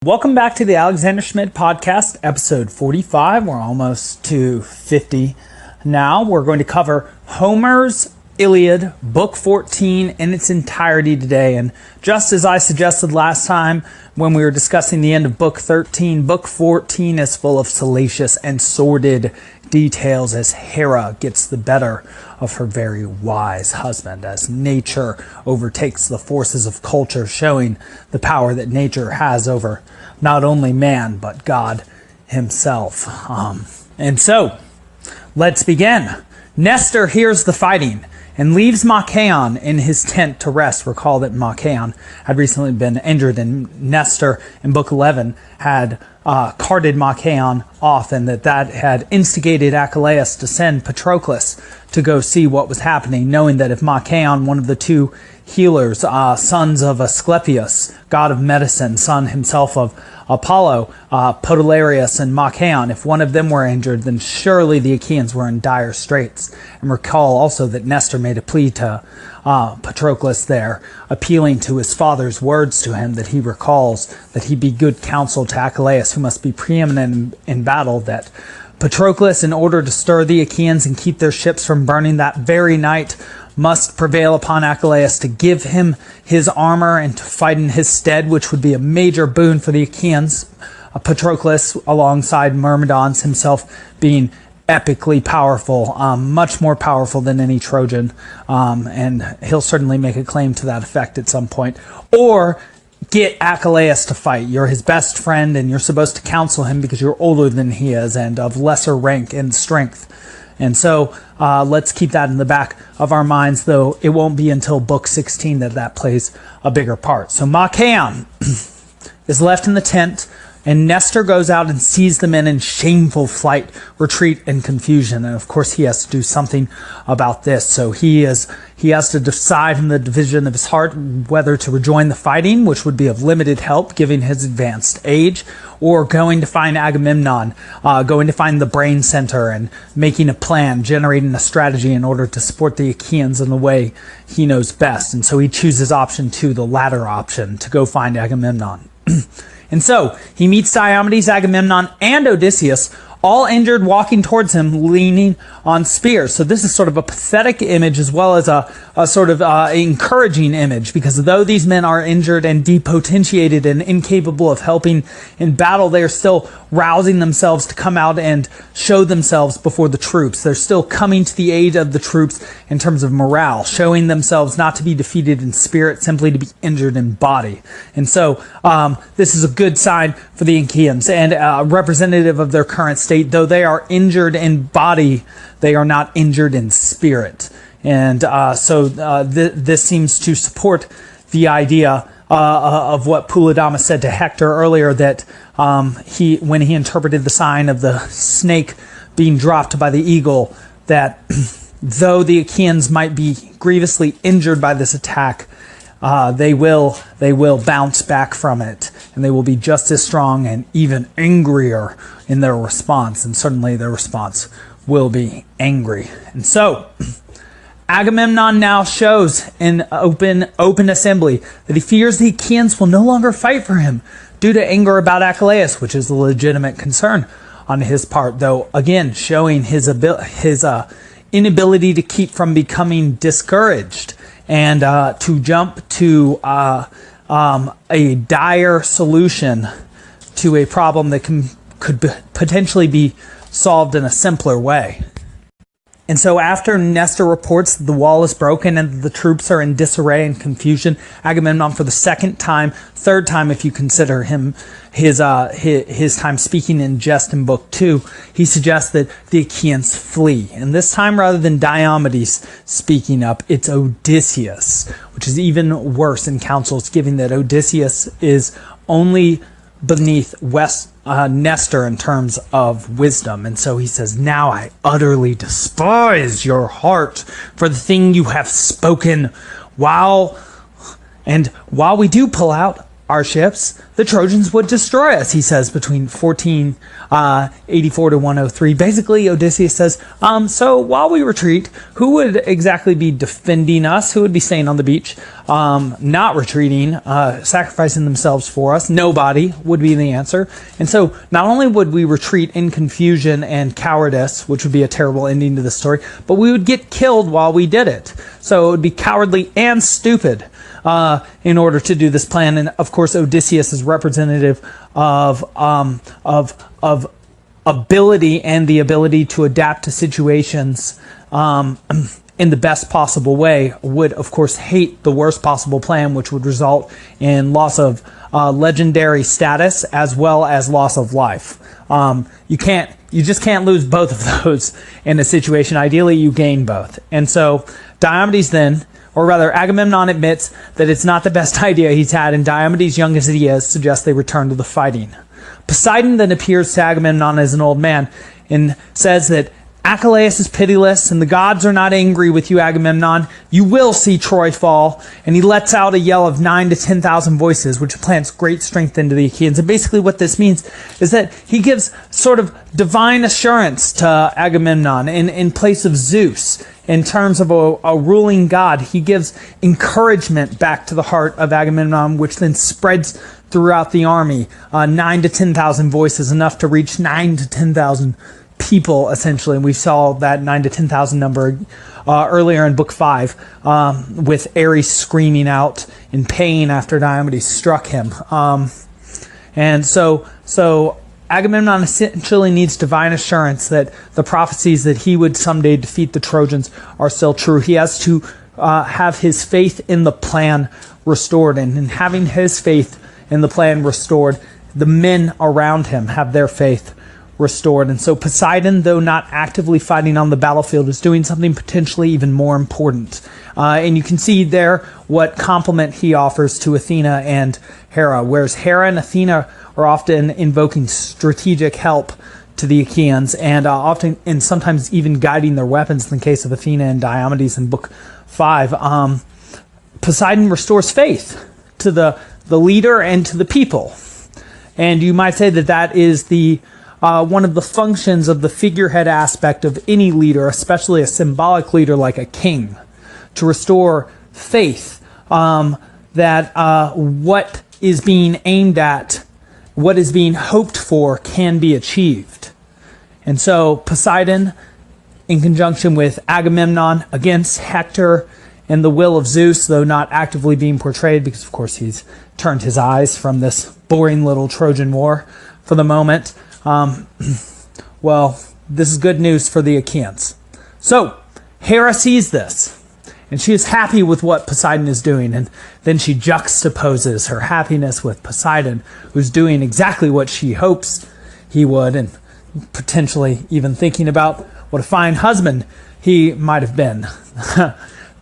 Welcome back to the Alexander Schmid podcast, episode 45. We're almost to 50 now. We're going to cover Homer's Iliad, book 14 in its entirety today. And just as I suggested last time when we were discussing the end of book 13, book 14 is full of salacious and sordid details as Hera gets the better of her very wise husband, as nature overtakes the forces of culture, showing the power that nature has over not only man, but God himself. And so, let's begin. Nestor hears the fighting and leaves Machaon in his tent to rest. Recall that Machaon had recently been injured, and Nestor in book 11 had carted Machaon off, and that had instigated Achilles to send Patroclus to go see what was happening, knowing that if Machaon, one of the two healers, sons of Asclepius, god of medicine, son himself of Apollo, Podalirius and Machaon, if one of them were injured, then surely the Achaeans were in dire straits. And recall also that Nestor made a plea to Patroclus there, appealing to his father's words to him, that he recalls that he be good counsel to Achilles, who must be preeminent in battle, that Patroclus, in order to stir the Achaeans and keep their ships from burning that very night, must prevail upon Achilles to give him his armor and to fight in his stead, which would be a major boon for the Achaeans. Patroclus, alongside Myrmidons himself, being epically powerful, much more powerful than any Trojan, and he'll certainly make a claim to that effect at some point. Or get Achilles to fight. You're his best friend, and you're supposed to counsel him because you're older than he is and of lesser rank and strength. And so let's keep that in the back of our minds, though it won't be until book 16 that plays a bigger part. So Machaon is left in the tent, and Nestor goes out and sees the men in shameful flight, retreat, and confusion. And of course, he has to do something about this. So he has to decide in the division of his heart whether to rejoin the fighting, which would be of limited help given his advanced age, or going to find Agamemnon, going to find the brain center and making a plan, generating a strategy in order to support the Achaeans in the way he knows best. And so he chooses option 2, the latter option, to go find Agamemnon. And so he meets Diomedes, Agamemnon, and Odysseus, all injured, walking towards him, leaning on spears. So this is sort of a pathetic image as well as a sort of encouraging image, because though these men are injured and depotentiated and incapable of helping in battle, they are still rousing themselves to come out and show themselves before the troops. They're still coming to the aid of the troops in terms of morale, showing themselves not to be defeated in spirit, simply to be injured in body. And so this is a good sign for the Achaeans, and representative of their current state. Though they are injured in body, they are not injured in spirit. And so this seems to support the idea of what Polydamas said to Hector earlier, that when he interpreted the sign of the snake being dropped by the eagle, that though the Achaeans might be grievously injured by this attack, they will bounce back from it, and they will be just as strong and even angrier in their response, and certainly their response will be angry. And so Agamemnon now shows in open assembly that he fears the Achaeans will no longer fight for him due to anger about Achilles, which is a legitimate concern on his part, though again showing his inability to keep from becoming discouraged and to jump to a dire solution to a problem that could potentially be solved in a simpler way. And so after Nestor reports that the wall is broken and the troops are in disarray and confusion, Agamemnon, for the third time if you consider him his time speaking in jest in book 2, he suggests that the Achaeans flee. And this time, rather than Diomedes speaking up, it's Odysseus, which is even worse in counsel. It's given that Odysseus is only beneath Nestor in terms of wisdom. And so he says, "Now I utterly despise your heart for the thing you have spoken. While we do pull out, our ships, the Trojans would destroy us, he says, between 1484 to 103. Basically, Odysseus says, so while we retreat, who would exactly be defending us? Who would be staying on the beach, not retreating, sacrificing themselves for us? Nobody would be the answer. And so not only would we retreat in confusion and cowardice, which would be a terrible ending to the story, but we would get killed while we did it. So it would be cowardly and stupid in order to do this plan. And of course, Odysseus is representative of ability and the ability to adapt to situations in the best possible way. Would of course hate the worst possible plan, which would result in loss of legendary status as well as loss of life. You just can't lose both of those in a situation. Ideally, you gain both. And so Diomedes then, or rather Agamemnon, admits that it's not the best idea he's had, and Diomedes, young as he is, suggests they return to the fighting. Poseidon then appears to Agamemnon as an old man and says that Achilles is pitiless, and the gods are not angry with you, Agamemnon. You will see Troy fall. And he lets out a yell of 9,000 to 10,000 voices, which plants great strength into the Achaeans. And basically what this means is that he gives sort of divine assurance to Agamemnon in place of Zeus. In terms of a ruling god, he gives encouragement back to the heart of Agamemnon, which then spreads throughout the army. 9,000 to 10,000 voices, enough to reach 9,000 to 10,000 people, essentially. And we saw that 9,000 to 10,000 number earlier in Book 5 with Ares screaming out in pain after Diomedes struck him. And so Agamemnon essentially needs divine assurance that the prophecies that he would someday defeat the Trojans are still true. He has to have his faith in the plan restored. And in having his faith in the plan restored, the men around him have their faith restored. And so Poseidon, though not actively fighting on the battlefield, is doing something potentially even more important. And you can see there what compliment he offers to Athena and Hera, whereas Hera and Athena are often invoking strategic help to the Achaeans, and often and sometimes even guiding their weapons in the case of Athena and Diomedes in Book 5. Poseidon restores faith to the leader and to the people. And you might say that that is the one of the functions of the figurehead aspect of any leader, especially a symbolic leader like a king, to restore faith that what is being aimed at, what is being hoped for, can be achieved. And so Poseidon, in conjunction with Agamemnon against Hector and the will of Zeus, though not actively being portrayed, because of course he's turned his eyes from this boring little Trojan war for the moment. Well, this is good news for the Achaeans. So Hera sees this, and she is happy with what Poseidon is doing, and then she juxtaposes her happiness with Poseidon, who's doing exactly what she hopes he would, and potentially even thinking about what a fine husband he might have been.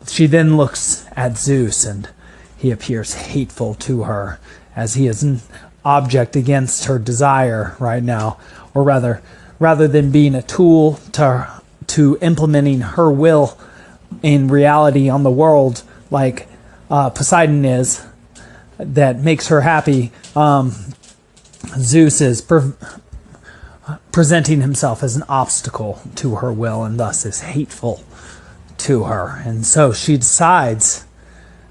She then looks at Zeus, and he appears hateful to her, as he is an object against her desire right now, or rather than being a tool to implementing her will in reality on the world, like Poseidon is, that makes her happy. Zeus is presenting himself as an obstacle to her will, and thus is hateful to her. And so she decides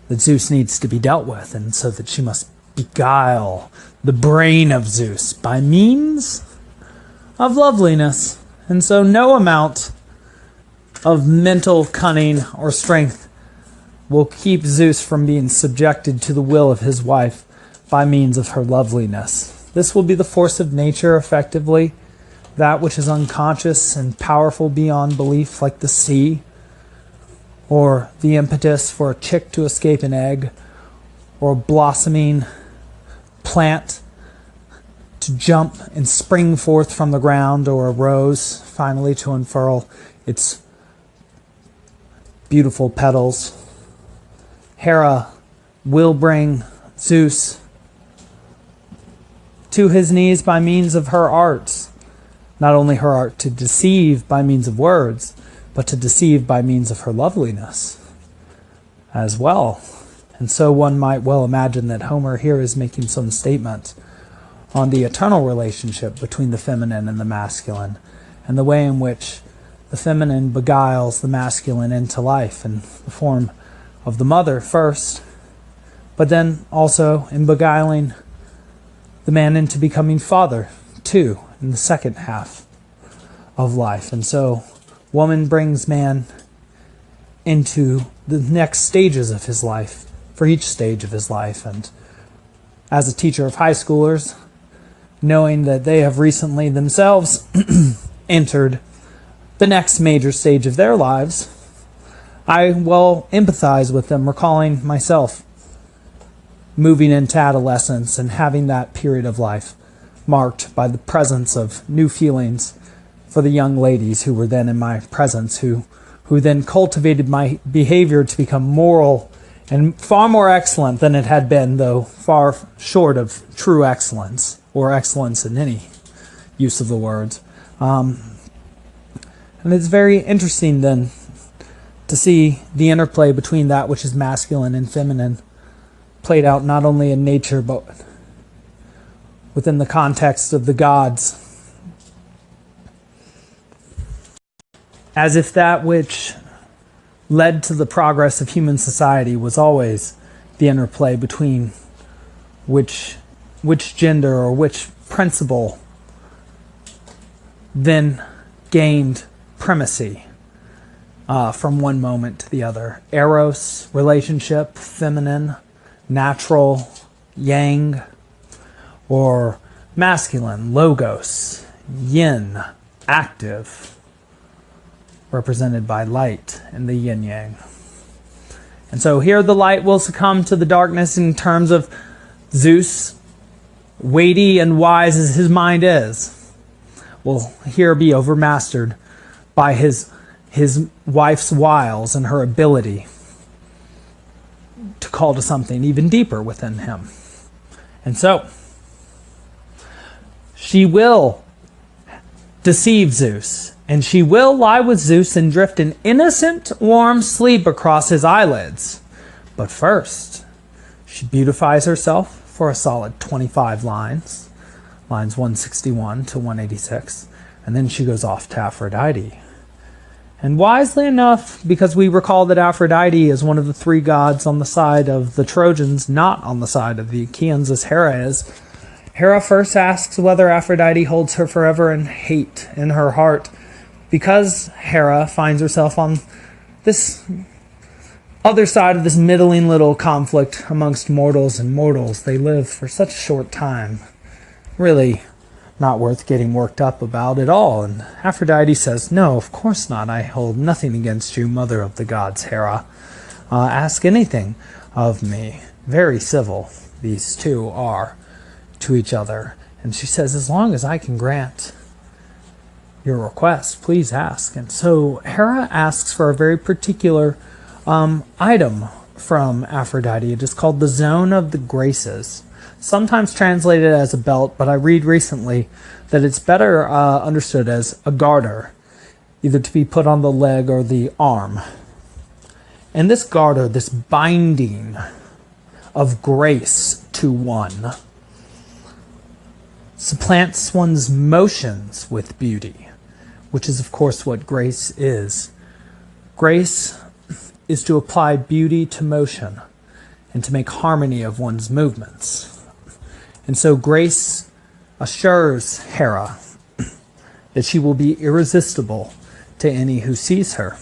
that Zeus needs to be dealt with, and so that she must beguile the brain of Zeus by means of loveliness. And so no amount of mental cunning or strength will keep Zeus from being subjected to the will of his wife by means of her loveliness. This will be the force of nature, effectively, that which is unconscious and powerful beyond belief, like the sea, or the impetus for a chick to escape an egg, or a blossoming plant to jump and spring forth from the ground, or a rose finally to unfurl its beautiful petals. Hera will bring Zeus to his knees by means of her arts. Not only her art to deceive by means of words, but to deceive by means of her loveliness as well. And so one might well imagine that Homer here is making some statement on the eternal relationship between the feminine and the masculine, and the way in which the feminine beguiles the masculine into life in the form of the mother first, but then also in beguiling the man into becoming father too in the second half of life. And so woman brings man into the next stages of his life, for each stage of his life. And as a teacher of high schoolers, knowing that they have recently themselves entered the next major stage of their lives, I will empathize with them, recalling myself moving into adolescence and having that period of life marked by the presence of new feelings for the young ladies who were then in my presence, who then cultivated my behavior to become moral and far more excellent than it had been, though far short of true excellence, or excellence in any use of the words. And it's very interesting then to see the interplay between that which is masculine and feminine played out not only in nature but within the context of the gods, as if that which led to the progress of human society was always the interplay between which gender or which principle then gained primacy from one moment to the other. Eros, relationship, feminine, natural, yang, or masculine, logos, yin, active, represented by light and the yin-yang. And so here the light will succumb to the darkness in terms of Zeus, weighty and wise as his mind is, will here be overmastered by his wife's wiles and her ability to call to something even deeper within him. And so she will deceive Zeus, and she will lie with Zeus and drift an innocent, warm sleep across his eyelids. But first, she beautifies herself for a solid 25 lines 161 to 186, and then she goes off to Aphrodite. And wisely enough, because we recall that Aphrodite is one of the three gods on the side of the Trojans, not on the side of the Achaeans as Hera is, Hera first asks whether Aphrodite holds her forever in hate in her heart, because Hera finds herself on this other side of this middling little conflict amongst mortals and mortals. They live for such a short time. Really not worth getting worked up about at all. And Aphrodite says, "No, of course not. I hold nothing against you, mother of the gods, Hera. Ask anything of me." Very civil, these two are to each other. And she says, "As long as I can grant your request, please ask." And so Hera asks for a very particular item from Aphrodite. It is called the Zone of the Graces, sometimes translated as a belt, but I read recently that it's better understood as a garter, either to be put on the leg or the arm. And this garter, this binding of grace to one, supplants one's motions with beauty, which is of course what grace is. Grace is to apply beauty to motion and to make harmony of one's movements. And so grace assures Hera that she will be irresistible to any who sees her.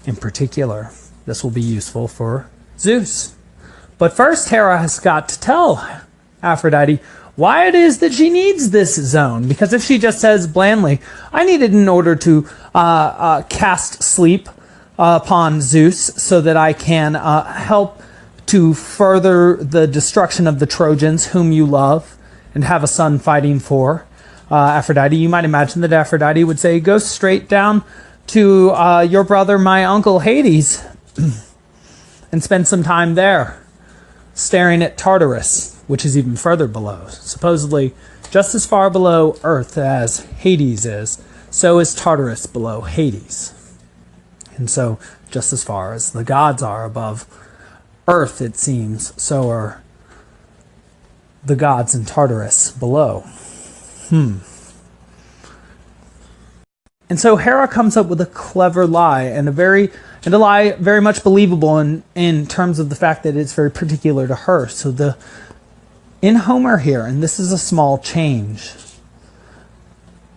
In particular, this will be useful for Zeus. But first, Hera has got to tell Aphrodite why it is that she needs this zone. Because if she just says blandly, "I need it in order to cast sleep upon Zeus so that I can help to further the destruction of the Trojans whom you love and have a son fighting for," Aphrodite, you might imagine that Aphrodite would say, "Go straight down to your brother, my uncle Hades, and spend some time there, staring at Tartarus, which is even further below. Supposedly, just as far below Earth as Hades is, so is Tartarus below Hades. And so, just as far as the gods are above earth, it seems, so are the gods in Tartarus below. And so Hera comes up with a clever lie, and a lie very much believable in terms of the fact that it's very particular to her. So in Homer here, and this is a small change,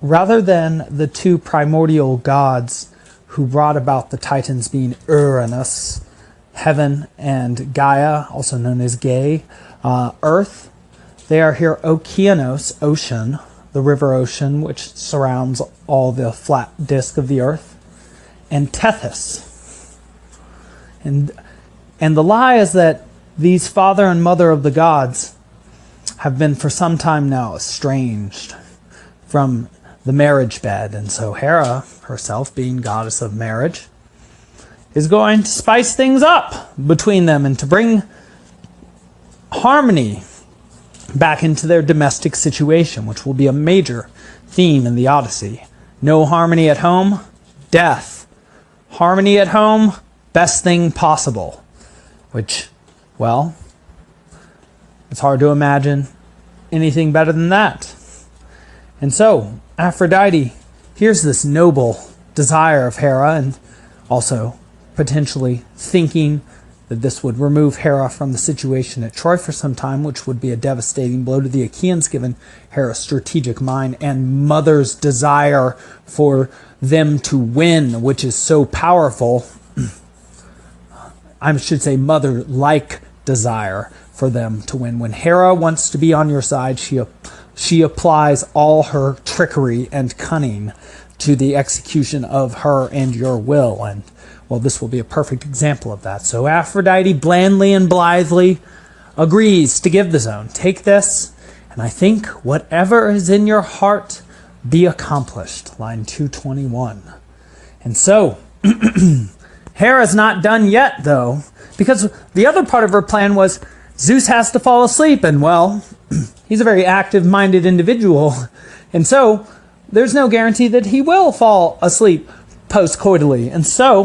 rather than the two primordial gods who brought about the Titans being Uranus, heaven, and Gaia, also known as Gay, earth, they are here Okeanos, ocean, the river ocean, which surrounds all the flat disk of the earth, and Tethys. And the lie is that these father and mother of the gods have been for some time now estranged from the marriage bed. And so Hera, herself being goddess of marriage, is going to spice things up between them and to bring harmony back into their domestic situation, which will be a major theme in the Odyssey. No harmony at home, death. Harmony at home, best thing possible. Which, well, it's hard to imagine anything better than that. And so, Aphrodite hears this noble desire of Hera, and also potentially thinking that this would remove Hera from the situation at Troy for some time, which would be a devastating blow to the Achaeans, given Hera's strategic mind and mother's desire for them to win, which is so powerful. I should say mother-like desire for them to win. When Hera wants to be on your side, she applies all her trickery and cunning to the execution of her and your will. And well, this will be a perfect example of that. So Aphrodite blandly and blithely agrees to give the zone. Take this, and I think whatever is in your heart be accomplished. Line 221. And so, Hera's not done yet, though, because the other part of her plan was Zeus has to fall asleep, and well, he's a very active-minded individual, and so there's no guarantee that he will fall asleep post-coitally. And so,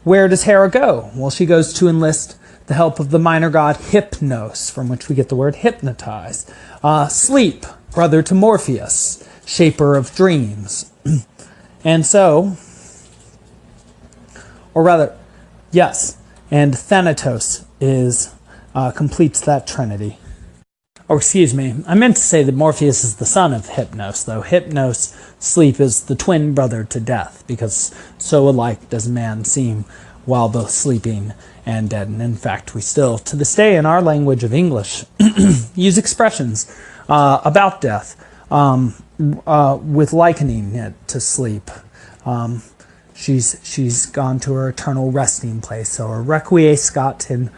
where does Hera go? Well, she goes to enlist the help of the minor god Hypnos, from which we get the word hypnotize. Sleep, brother to Morpheus, shaper of dreams. And so, or rather, yes, and Thanatos completes that trinity. Or excuse me, I meant to say that Morpheus is the son of Hypnos, though Hypnos, sleep, is the twin brother to death, because so alike does man seem while both sleeping and dead. And in fact, we still, to this day in our language of English, use expressions about death with likening it to sleep. She's gone to her eternal resting place, or requiescat in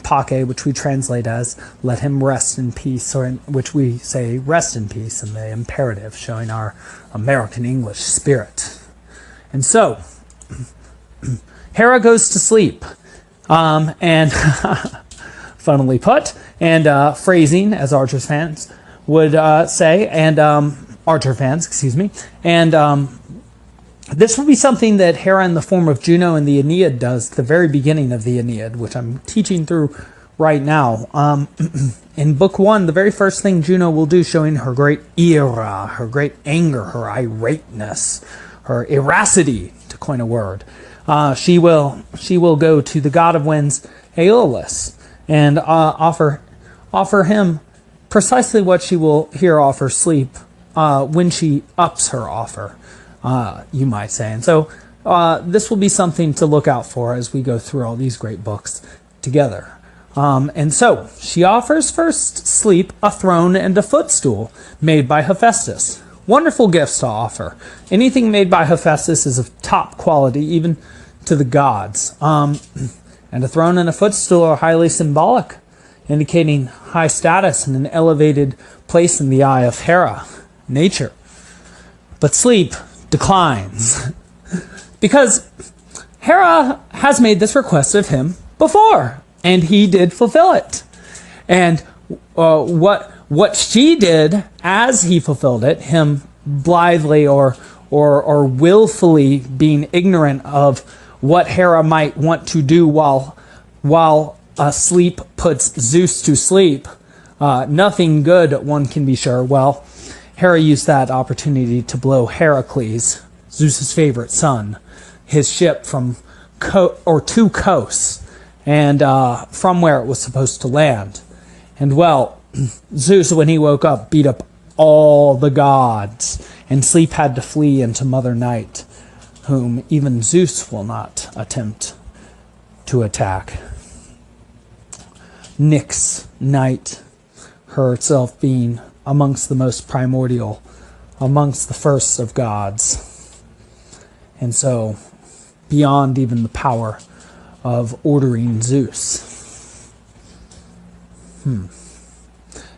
Pace, which we translate as let him rest in peace, or in which we say rest in peace in the imperative, showing our American English spirit. And so, Hera goes to sleep, and funnily put, and phrasing, as Archer fans would say, and Archer fans, excuse me, and this would be something that Hera in the form of Juno in the Aeneid does at the very beginning of the Aeneid, which I'm teaching through right now. In Book 1, the very first thing Juno will do, showing her great ira, her great anger, her irateness, her iracity, to coin a word, she will go to the god of winds, Aeolus, and offer him precisely what she will here offer Sleep when she ups her offer. You might say. And so this will be something to look out for as we go through all these great books together. And so she offers first Sleep a throne and a footstool made by Hephaestus. Wonderful gifts to offer. Anything made by Hephaestus is of top quality, even to the gods. And a throne and a footstool are highly symbolic, indicating high status and an elevated place in the eye of Hera, nature. But Sleep declines, because Hera has made this request of him before, and he did fulfill it. And what she did as he fulfilled it, him blithely or willfully being ignorant of what Hera might want to do while while sleep puts Zeus to sleep, nothing good, one can be sure. Well, Hera used that opportunity to blow Heracles, Zeus's favorite son, his ship from to Kos, and from where it was supposed to land. And well, Zeus, when he woke up, beat up all the gods, and sleep had to flee into Mother Night, whom even Zeus will not attempt to attack. Nyx, night, herself being amongst the most primordial, amongst the first of gods. And so, beyond even the power of ordering Zeus.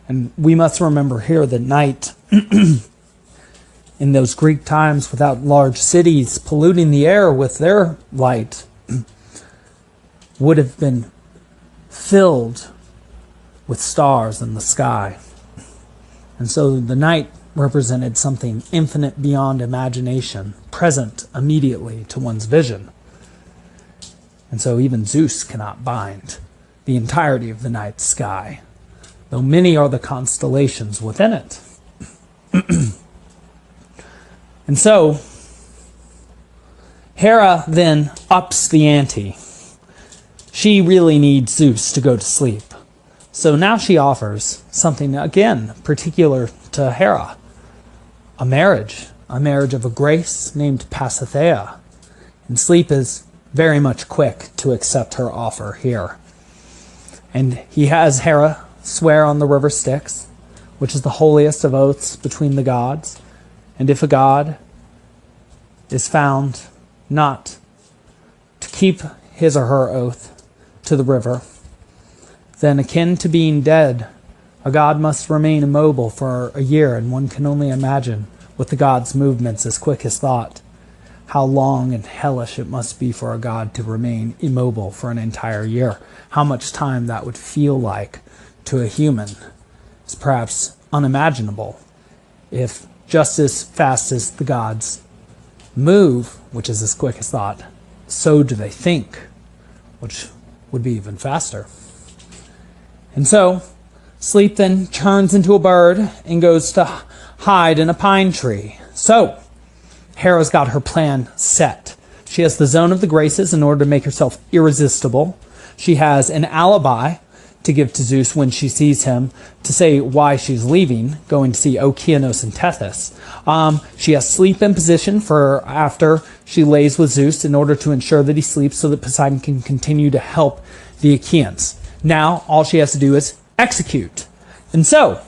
And we must remember here that night, in those Greek times, without large cities polluting the air with their light, would have been filled with stars in the sky. And so the night represented something infinite beyond imagination, present immediately to one's vision. And so even Zeus cannot bind the entirety of the night sky, though many are the constellations within it. And so Hera then ups the ante. She really needs Zeus to go to sleep. So now she offers something, again, particular to Hera. A marriage of a grace named Pasithea. And sleep is very much quick to accept her offer here. And he has Hera swear on the river Styx, which is the holiest of oaths between the gods. And if a god is found not to keep his or her oath to the river, then akin to being dead, a god must remain immobile for a year, and one can only imagine, with the god's movements as quick as thought, how long and hellish it must be for a god to remain immobile for an entire year. How much time that would feel like to a human is perhaps unimaginable, if just as fast as the gods move, which is as quick as thought, so do they think, which would be even faster. And so, sleep then turns into a bird and goes to hide in a pine tree. So, Hera's got her plan set. She has the zone of the graces in order to make herself irresistible. She has an alibi to give to Zeus when she sees him, to say why she's leaving, going to see Okeanos and Tethys. She has sleep in position for after she lays with Zeus in order to ensure that he sleeps so that Poseidon can continue to help the Achaeans. Now, all she has to do is execute. And so,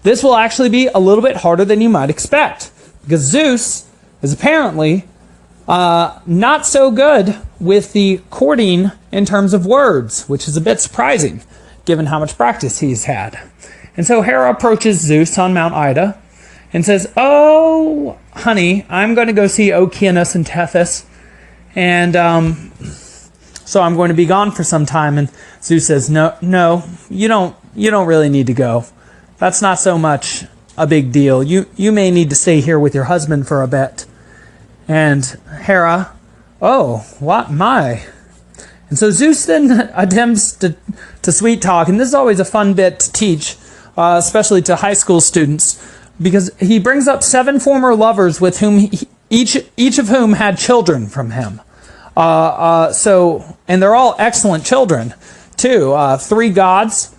this will actually be a little bit harder than you might expect, because Zeus is apparently not so good with the courting in terms of words, which is a bit surprising, given how much practice he's had. And so Hera approaches Zeus on Mount Ida and says, "Oh, honey, I'm going to go see Okeanos and Tethys, and so I'm going to be gone for some time." And Zeus says, No, you don't really need to go. That's not so much a big deal. You may need to stay here with your husband for a bit." And Hera, "Oh, what my?" And so Zeus then attempts to sweet talk, and this is always a fun bit to teach, especially to high school students, because he brings up 7 former lovers with whom each of whom had children from him. And they're all excellent children too. 3 gods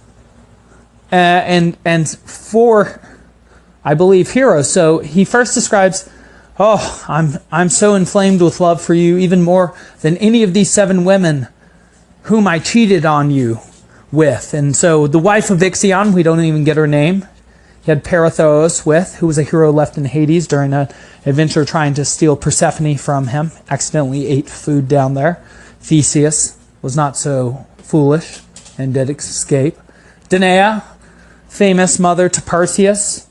and 4, I believe, heroes. So he first describes, "Oh, I'm so inflamed with love for you, even more than any of these 7 women whom I cheated on you with." And so the wife of Ixion, we don't even get her name. He had Perithous with, who was a hero left in Hades during an adventure trying to steal Persephone from him. Accidentally ate food down there. Theseus was not so foolish and did escape. Danae, famous mother to Perseus,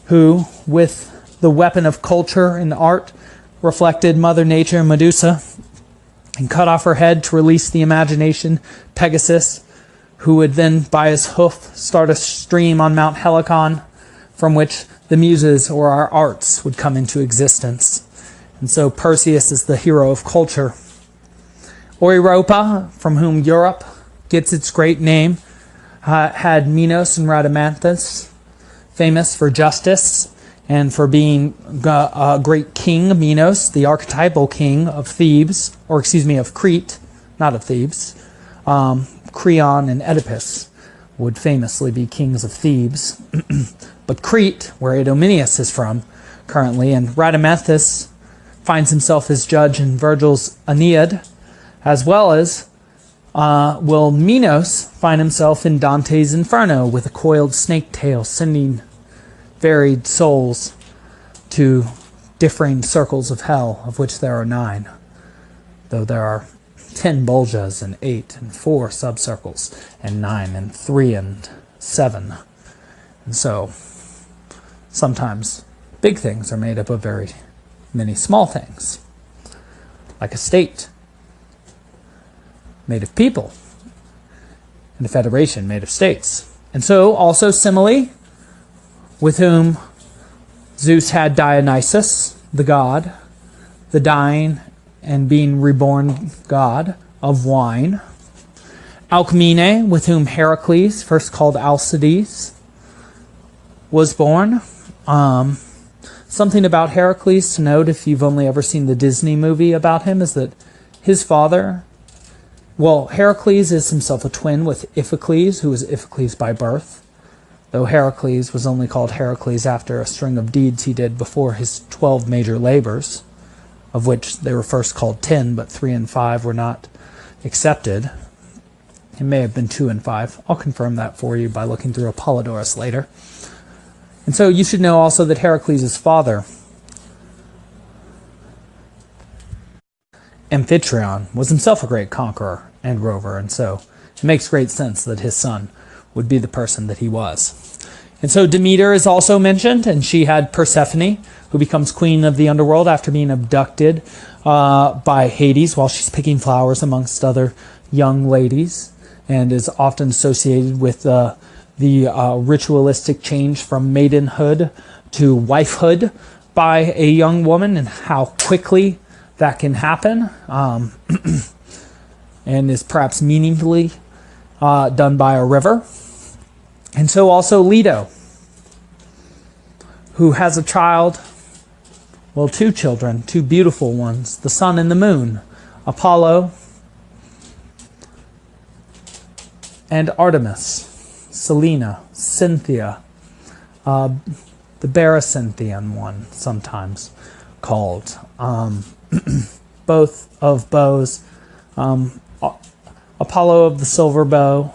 who, with the weapon of culture and art, reflected Mother Nature and Medusa, and cut off her head to release the imagination. Pegasus, who would then, by his hoof, start a stream on Mount Helicon, from which the muses or our arts would come into existence. And so Perseus is the hero of culture. Oiropa, from whom Europe gets its great name, had Minos and Rhadamanthus, famous for justice and for being a great king. Minos, the archetypal king of Thebes, or excuse me, of Crete, not of Thebes. Creon and Oedipus would famously be kings of Thebes. But Crete, where Idomeneus is from currently, and Rhadamanthus finds himself as judge in Virgil's Aeneid, as well as will Minos find himself in Dante's Inferno with a coiled snake tail sending varied souls to differing circles of hell, of which there are 9, though there are 10 buljas and 8 and 4 subcircles and 9 and 3 and 7. And so sometimes big things are made up of very many small things, like a state made of people and a federation made of states. And so also simile, with whom Zeus had Dionysus, the god, the dying and being reborn god of wine. Alcmene, with whom Heracles, first called Alcides, was born. Something about Heracles to note, if you've only ever seen the Disney movie about him, is that his father, well, Heracles is himself a twin with Iphicles, who was Iphicles by birth, though Heracles was only called Heracles after a string of deeds he did before his 12 major labors, of which they were first called 10, but 3 and 5 were not accepted. It may have been 2 and 5. I'll confirm that for you by looking through Apollodorus later. And so you should know also that Heracles' father, Amphitryon, was himself a great conqueror and rover, and so it makes great sense that his son would be the person that he was. And so Demeter is also mentioned, and she had Persephone, who becomes queen of the underworld after being abducted by Hades while she's picking flowers amongst other young ladies, and is often associated with the ritualistic change from maidenhood to wifehood by a young woman, and how quickly that can happen, and is perhaps meaningfully done by a river. And so also Leto, who has a child, well, 2 children, 2 beautiful ones, the sun and the moon, Apollo and Artemis, Selena, Cynthia, the Berecynthian one, sometimes called. Both of bows, Apollo of the silver bow,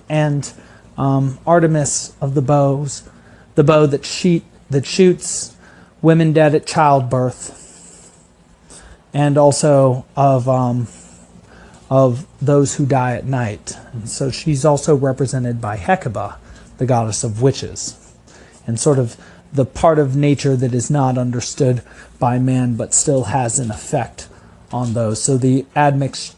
and Artemis of the bows, the bow that shoots women dead at childbirth, and also of those who die at night. And so she's also represented by Hecuba, the goddess of witches, and sort of the part of nature that is not understood by man but still has an effect on those. So the admixture,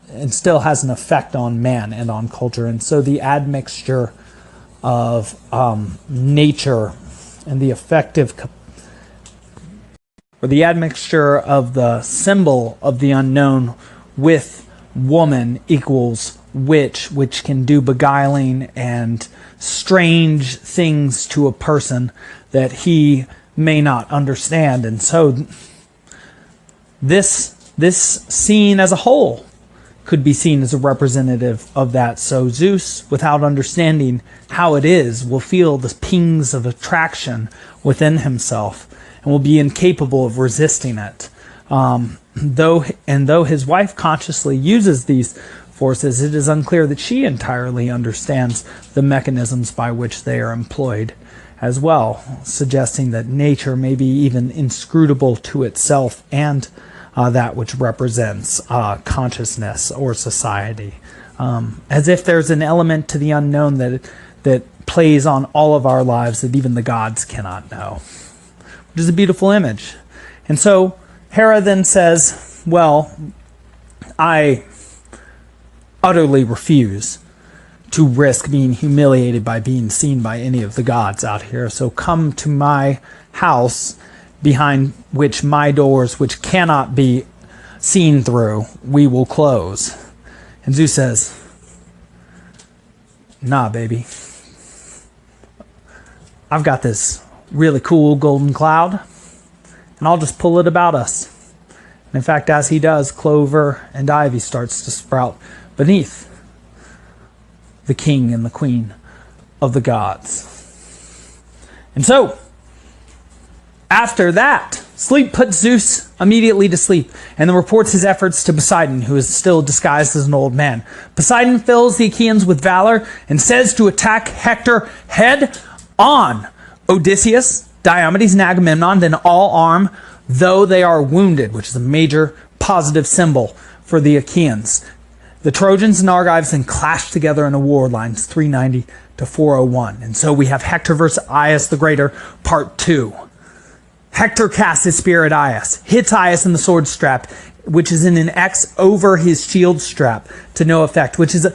and still has an effect on man and on culture. And so the admixture of nature and the the admixture of the symbol of the unknown with woman equals witch, which can do beguiling and strange things to a person that he may not understand. And so this scene as a whole could be seen as a representative of that. So Zeus, without understanding how it is, will feel the pings of attraction within himself and will be incapable of resisting it. Though his wife consciously uses these forces, it is unclear that she entirely understands the mechanisms by which they are employed as well, suggesting that nature may be even inscrutable to itself and that which represents consciousness or society, as if there's an element to the unknown that plays on all of our lives that even the gods cannot know, which is a beautiful image. And so Hera then says, well, I utterly refuse to risk being humiliated by being seen by any of the gods out here, so come to my house, behind which my doors, which cannot be seen through, we will close. And Zeus says, nah, baby. I've got this really cool golden cloud, and I'll just pull it about us. And in fact, as he does, clover and ivy starts to sprout beneath the king and the queen of the gods. And so, after that, sleep puts Zeus immediately to sleep and then reports his efforts to Poseidon, who is still disguised as an old man. Poseidon fills the Achaeans with valor and says to attack Hector head on. Odysseus, Diomedes, and Agamemnon then all arm, though they are wounded, which is a major positive symbol for the Achaeans. The Trojans and Argives then clash together in a war, lines 390 to 401. And so we have Hector versus Aias the Greater, part 2. Hector casts his spear at Aias, hits Aias in the sword strap, which is in an X over his shield strap, to no effect, which is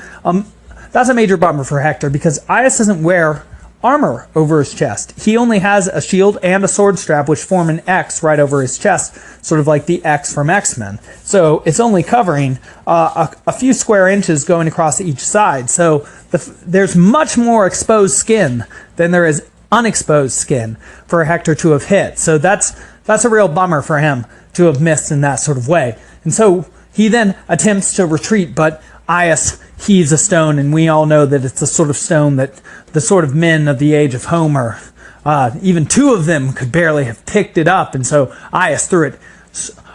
that's a major bummer for Hector, because Aias doesn't wear armor over his chest. He only has a shield and a sword strap, which form an X right over his chest, sort of like the X from X-Men. So it's only covering a few square inches going across each side. So there's much more exposed skin than there is unexposed skin for Hector to have hit. So that's a real bummer for him to have missed in that sort of way. And so he then attempts to retreat, but Aias heaves a stone, and we all know that it's the sort of stone that the sort of men of the age of Homer, even two of them could barely have picked it up, and so Aias threw it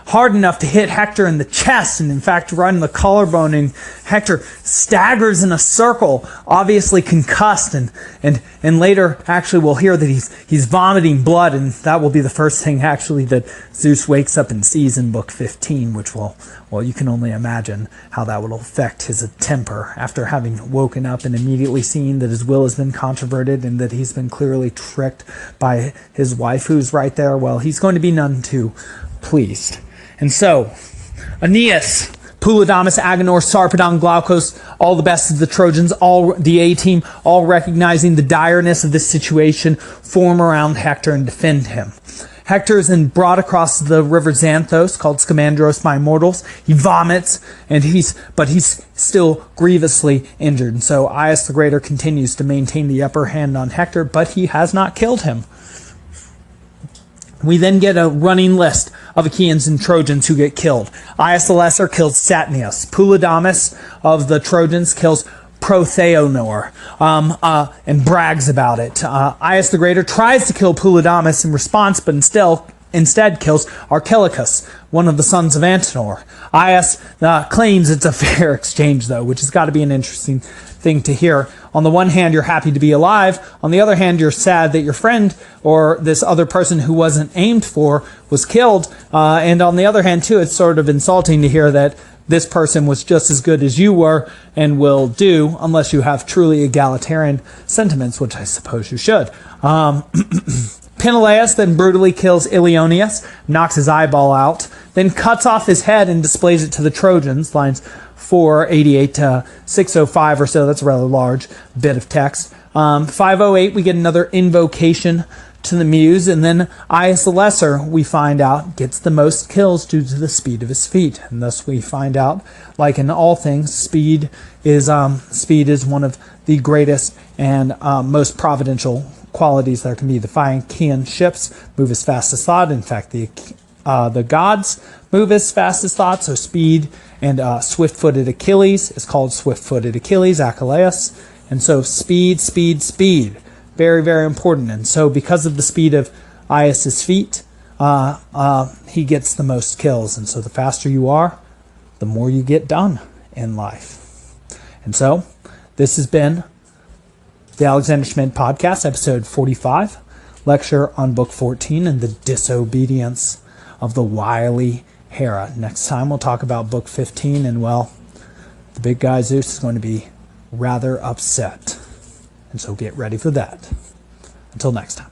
hard enough to hit Hector in the chest, and in fact right in the collarbone, and Hector staggers in a circle, obviously concussed, and later actually we'll hear that he's vomiting blood, and that will be the first thing actually that Zeus wakes up and sees in book 15, which well, you can only imagine how that will affect his temper after having woken up and immediately seeing that his will has been controverted and that he's been clearly tricked by his wife who's right there. Well, he's going to be none too pleased. And so, Aeneas, Polydamas, Agenor, Sarpedon, Glaucus, all the best of the Trojans, all the A-team, all recognizing the direness of this situation, form around Hector and defend him. Hector is then brought across the river Xanthos, called Scamandros by mortals. He vomits, but he's still grievously injured. And so Aias the Greater continues to maintain the upper hand on Hector, but he has not killed him. We then get a running list of Achaeans and Trojans who get killed. Aias the Lesser kills Satnius. Polydamas of the Trojans kills Protheanor and brags about it. Aias the Greater tries to kill Polydamas in response, but instead kills Archelicus, one of the sons of Antenor. Aias claims it's a fair exchange, though, which has got to be an interesting thing to hear. On the one hand, you're happy to be alive. On the other hand, you're sad that your friend or this other person who wasn't aimed for was killed. And on the other hand, too, it's sort of insulting to hear that this person was just as good as you were and will do, unless you have truly egalitarian sentiments, which I suppose you should. Peneleus then brutally kills Ilioneus, knocks his eyeball out, then cuts off his head and displays it to the Trojans, lines 488 to 605 or so. That's a rather large bit of text. 508, we get another invocation to the muse, and then Aias the Lesser, we find out, gets the most kills due to the speed of his feet. And thus we find out, like in all things, speed is one of the greatest and most providential qualities there can be. The Phaeacian ships move as fast as thought. In fact, the gods move as fast as thought, so speed. And swift-footed Achilles is called swift-footed Achilles, Achilleus. And so speed. Very, very important. And so because of the speed of Aias' feet, he gets the most kills. And so the faster you are, the more you get done in life. And so this has been the Alexander Schmid Podcast, episode 45, lecture on book 14 and the disobedience of the wily Hera. Next time we'll talk about book 15, and well, the big guy Zeus is going to be rather upset. And so get ready for that. Until next time.